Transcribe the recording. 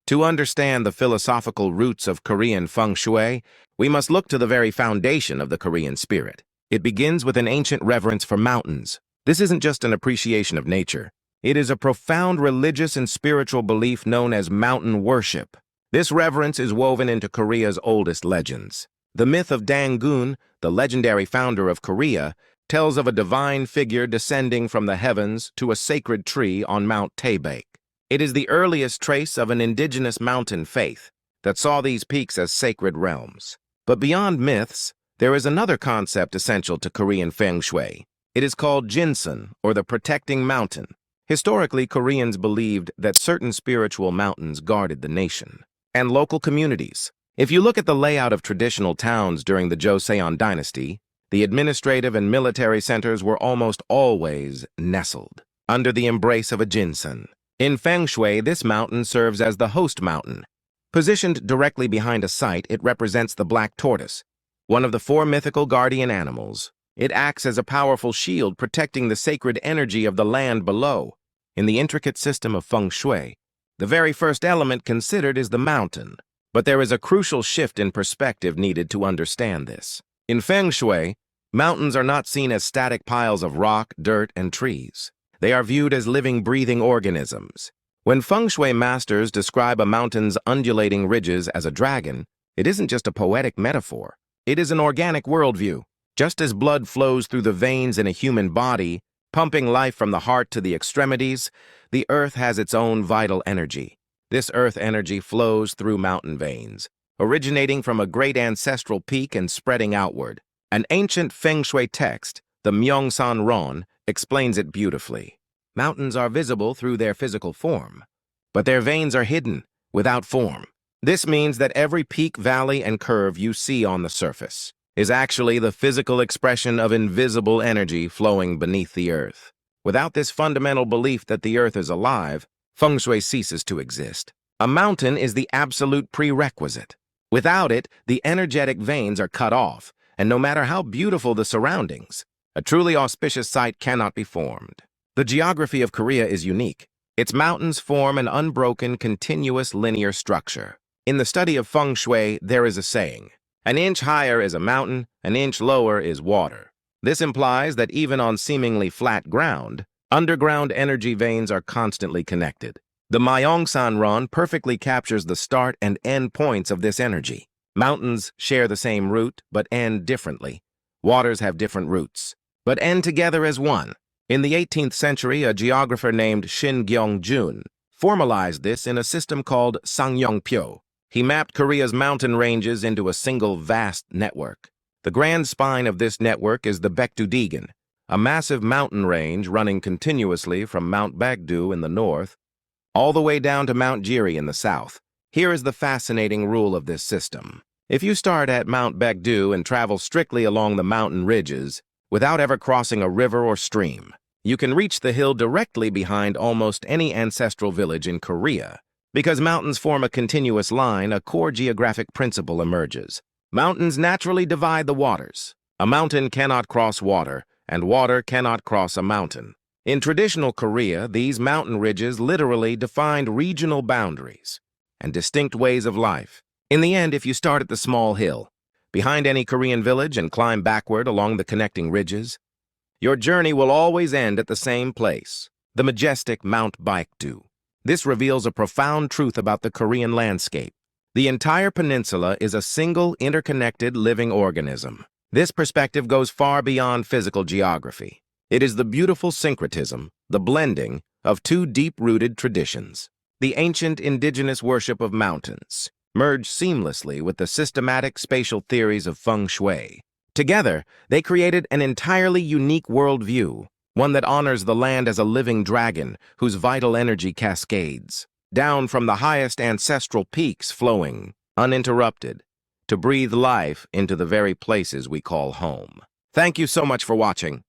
To understand the philosophical roots of Korean Feng Shui, we must look to the very foundation of the Korean spirit. It begins with an ancient reverence for mountains. This isn't just an appreciation of nature. It is a profound religious and spiritual belief known as mountain worship. This reverence is woven into Korea's oldest legends. The myth of Dangun, the legendary founder of Korea, tells of a divine figure descending from the heavens to a sacred tree on Mount Baekdu. It is the earliest trace of an indigenous mountain faith that saw these peaks as sacred realms. But beyond myths, there is another concept essential to Korean Feng Shui. It is called Jinsan, or the protecting mountain. Historically, Koreans believed that certain spiritual mountains guarded the nation and local communities. If you look at the layout of traditional towns during the Joseon dynasty, the administrative and military centers were almost always nestled under the embrace of a Jinsan. In Feng Shui, this mountain serves as the host mountain. Positioned directly behind a site, it represents the black tortoise, one of the four mythical guardian animals. It acts as a powerful shield protecting the sacred energy of the land below. In the intricate system of Feng Shui, the very first element considered is the mountain. But there is a crucial shift in perspective needed to understand this. In Feng Shui, mountains are not seen as static piles of rock, dirt, and trees. They are viewed as living, breathing organisms. When Feng Shui masters describe a mountain's undulating ridges as a dragon, it isn't just a poetic metaphor. It is an organic worldview. Just as blood flows through the veins in a human body, pumping life from the heart to the extremities, the earth has its own vital energy. This earth energy flows through mountain veins, originating from a great ancestral peak and spreading outward. An ancient Feng Shui text, the Myeongsan Ron, explains it beautifully. Mountains are visible through their physical form, but their veins are hidden, without form. This means that every peak, valley, and curve you see on the surface is actually the physical expression of invisible energy flowing beneath the earth. Without this fundamental belief that the earth is alive, Feng Shui ceases to exist. A mountain is the absolute prerequisite. Without it, the energetic veins are cut off, and no matter how beautiful the surroundings, a truly auspicious site cannot be formed. The geography of Korea is unique. Its mountains form an unbroken, continuous linear structure. In the study of Feng Shui, there is a saying, "An inch higher is a mountain, an inch lower is water." This implies that even on seemingly flat ground, underground energy veins are constantly connected. The Myeongsan Ron perfectly captures the start and end points of this energy. Mountains share the same root, but end differently. Waters have different roots, but end together as one. In the 18th century, a geographer named Shin Gyeong-jun formalized this in a system called Sangyongpyo. He mapped Korea's mountain ranges into a single vast network. The grand spine of this network is the Baekdudaegan, a massive mountain range running continuously from Mount Baekdu in the north all the way down to Mount Jiri in the south. Here is the fascinating rule of this system. If you start at Mount Baekdu and travel strictly along the mountain ridges, without ever crossing a river or stream, you can reach the hill directly behind almost any ancestral village in Korea. Because mountains form a continuous line, a core geographic principle emerges. Mountains naturally divide the waters. A mountain cannot cross water, and water cannot cross a mountain. In traditional Korea, these mountain ridges literally defined regional boundaries and distinct ways of life. In the end, if you start at the small hill, behind any Korean village and climb backward along the connecting ridges, your journey will always end at the same place, the majestic Mount Baekdu. This reveals a profound truth about the Korean landscape. The entire peninsula is a single, interconnected living organism. This perspective goes far beyond physical geography. It is the beautiful syncretism, the blending of two deep-rooted traditions. The ancient indigenous worship of mountains merged seamlessly with the systematic spatial theories of Feng Shui. Together, they created an entirely unique worldview, one that honors the land as a living dragon whose vital energy cascades down from the highest ancestral peaks, flowing, uninterrupted, to breathe life into the very places we call home. Thank you so much for watching.